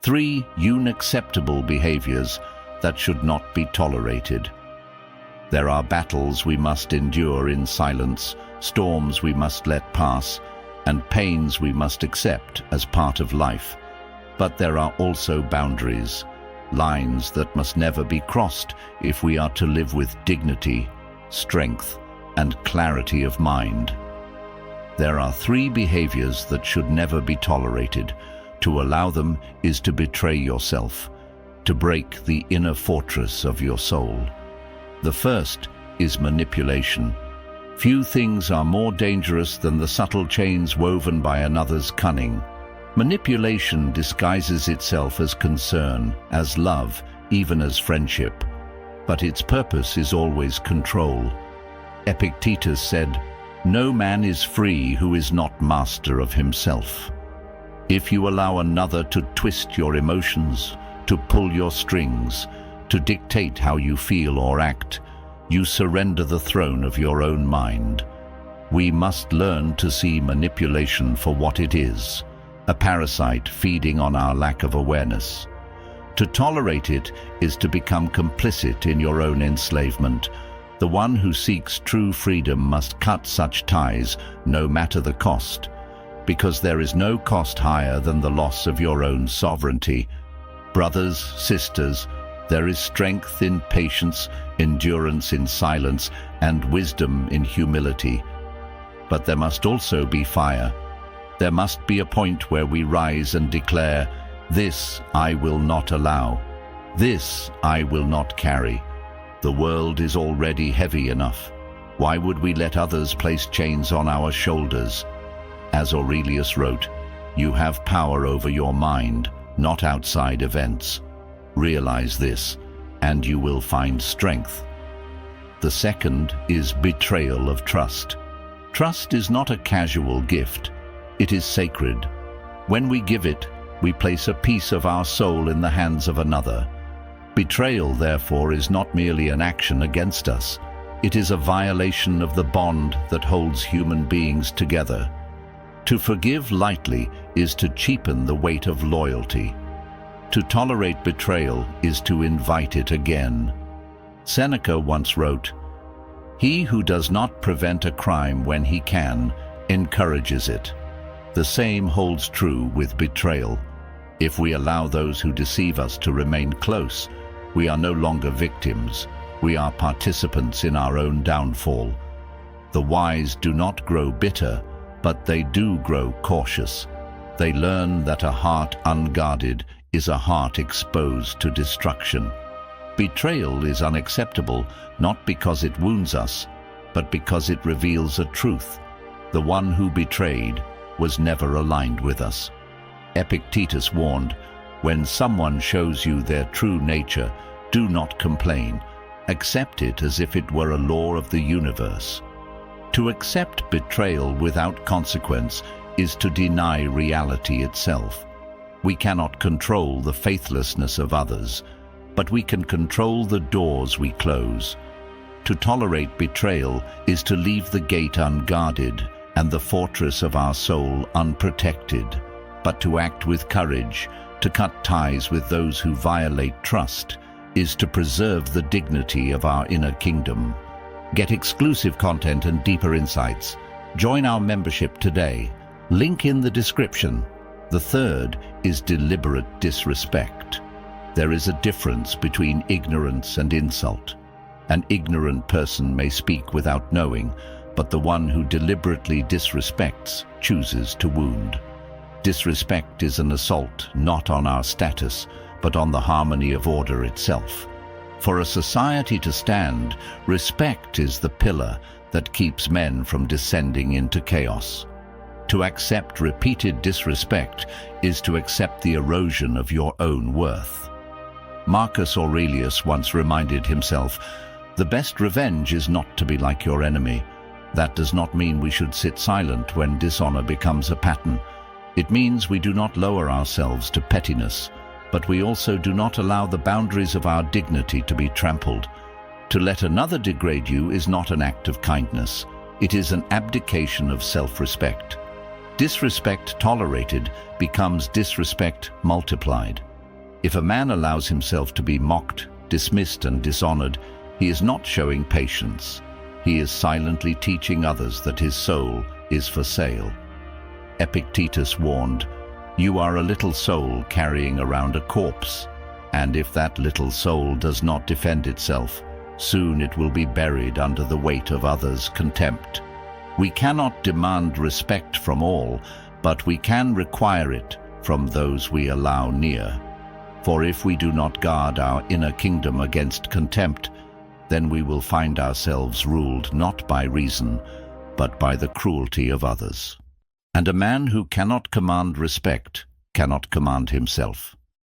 3 unacceptable behaviors that should not be tolerated. There are battles we must endure in silence, storms we must let pass, and pains we must accept as part of life. But there are also boundaries, lines that must never be crossed if we are to live with dignity, strength, and clarity of mind. There are 3 behaviors that should never be tolerated. To allow them is to betray yourself, to break the inner fortress of your soul. The first is manipulation. Few things are more dangerous than the subtle chains woven by another's cunning. Manipulation disguises itself as concern, as love, even as friendship. But its purpose is always control. Epictetus said, "No man is free who is not master of himself." If you allow another to twist your emotions, to pull your strings, to dictate how you feel or act, you surrender the throne of your own mind. We must learn to see manipulation for what it is, a parasite feeding on our lack of awareness. To tolerate it is to become complicit in your own enslavement. The one who seeks true freedom must cut such ties, no matter the cost, because there is no cost higher than the loss of your own sovereignty. Brothers, sisters, there is strength in patience, endurance in silence, and wisdom in humility. But there must also be fire. There must be a point where we rise and declare, "This I will not allow. This I will not carry. The world is already heavy enough. Why would we let others place chains on our shoulders?" As Aurelius wrote, "You have power over your mind, not outside events. Realize this, and you will find strength." The second is betrayal of trust. Trust is not a casual gift. It is sacred. When we give it, we place a piece of our soul in the hands of another. Betrayal, therefore, is not merely an action against us. It is a violation of the bond that holds human beings together. To forgive lightly is to cheapen the weight of loyalty. To tolerate betrayal is to invite it again. Seneca once wrote, "He who does not prevent a crime when he can, encourages it." The same holds true with betrayal. If we allow those who deceive us to remain close, we are no longer victims. We are participants in our own downfall. The wise do not grow bitter, but they do grow cautious. They learn that a heart unguarded is a heart exposed to destruction. Betrayal is unacceptable, not because it wounds us, but because it reveals a truth. The one who betrayed was never aligned with us. Epictetus warned, "When someone shows you their true nature, do not complain. Accept it as if it were a law of the universe." To accept betrayal without consequence is to deny reality itself. We cannot control the faithlessness of others, but we can control the doors we close. To tolerate betrayal is to leave the gate unguarded and the fortress of our soul unprotected. But to act with courage, to cut ties with those who violate trust, is to preserve the dignity of our inner kingdom. Get exclusive content and deeper insights. Join our membership today. Link in the description. The third is deliberate disrespect. There is a difference between ignorance and insult. An ignorant person may speak without knowing, but the one who deliberately disrespects chooses to wound. Disrespect is an assault not on our status, but on the harmony of order itself. For a society to stand, respect is the pillar that keeps men from descending into chaos. To accept repeated disrespect is to accept the erosion of your own worth. Marcus Aurelius once reminded himself, "The best revenge is not to be like your enemy." That does not mean we should sit silent when dishonor becomes a pattern. It means we do not lower ourselves to pettiness, but we also do not allow the boundaries of our dignity to be trampled. To let another degrade you is not an act of kindness. It is an abdication of self-respect. Disrespect tolerated becomes disrespect multiplied. If a man allows himself to be mocked, dismissed, and dishonored, he is not showing patience. He is silently teaching others that his soul is for sale. Epictetus warned, "You are a little soul carrying around a corpse, and if that little soul does not defend itself, soon it will be buried under the weight of others' contempt." We cannot demand respect from all, but we can require it from those we allow near. For if we do not guard our inner kingdom against contempt, then we will find ourselves ruled not by reason, but by the cruelty of others. And a man who cannot command respect cannot command himself.